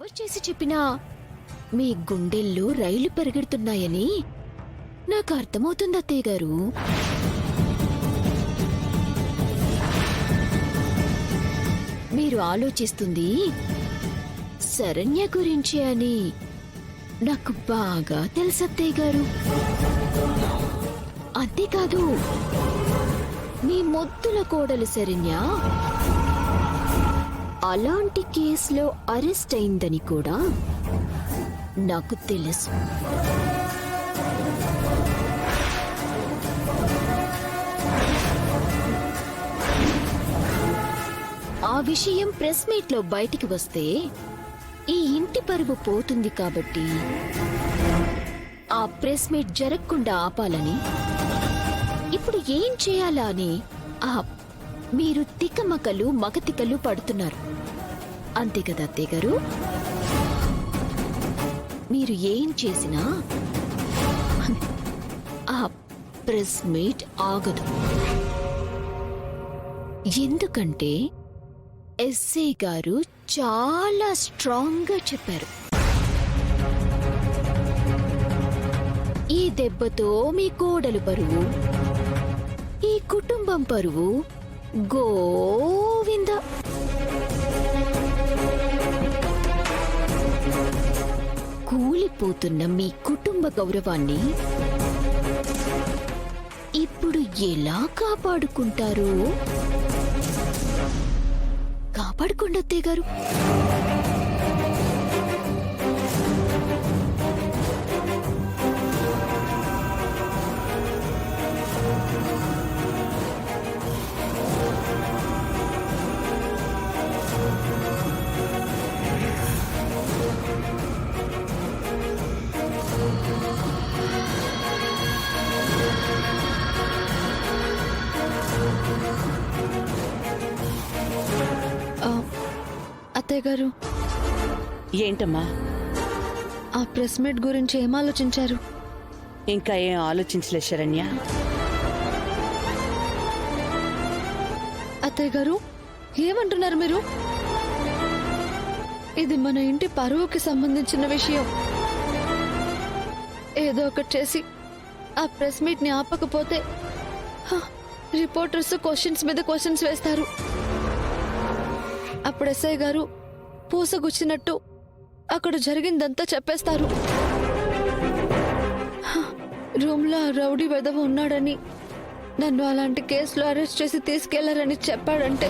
ఎవరు చేసి చెప్పినా మీ గుండెల్లో రైలు పరిగెడుతున్నాయని నాకు అర్థమవుతుంది అత్తయ్య గారు. మీరు ఆలోచిస్తుంది శరణ్య గురించి అని నాకు బాగా తెలుసు అత్తయ్య గారు. అంతేకాదు మీ మొద్దుల కోడలు శరణ్య అలాంటి కేసులో అరెస్ట్ అయిందని కూడా నాకు తెలుసు. ఆ విషయం ప్రెస్ మీట్ లో బయటికి వస్తే ఈ ఇంటి పరువు పోతుంది కాబట్టి ఆ ప్రెస్ మీట్ జరగకుండా ఆపాలని ఇప్పుడు ఏం చేయాలా అని మీరు తికమకలు మగతికలు పడుతున్నారు. అంతే కదా అత్తయ్య గారు? మీరు ఏం చేసినా ఆ ప్రెస్ మీట్ ఆగదు. ఎందుకంటే ఎస్ఐ గారు చాలా స్ట్రాంగ్ గా చెప్పారు. ఈ దెబ్బతో మీ కోడలు పరువు, ఈ కుటుంబం పరువు గోవింద. కూలిపోతున్న మీ కుటుంబ గౌరవాన్ని ఇప్పుడు ఎలా కాపాడుకుంటారు? కాపాడుకోండి అత్తయ్య గారు. అత్తయ్య గారు, ఏంటమ్మా? ఆ ప్రెస్ మీట్ గురించి ఏం ఆలోచించారు? ఇంకా ఏం ఆలోచించలే శరణ్య. అత్తయ్య గారు, ఏమంటున్నారు మీరు? ఇది మన ఇంటి పరువుకి సంబంధించిన విషయం. ఏదో ఒకటి చేసి ఆ ప్రెస్ మీట్ ని ఆపకపోతే రిపోర్టర్స్ క్వశ్చన్స్ మీద క్వశ్చన్స్ వేస్తారు. అప్పుడు ఎస్ఐ గారు పూసగుచ్చినట్టు అక్కడ జరిగిందంతా చెప్పేస్తారు. రూమ్ లో రౌడీ వెధవ ఉన్నాడని, నన్ను అలాంటి కేసులో అరెస్ట్ చేసి తీసుకెళ్లారని చెప్పాడంటే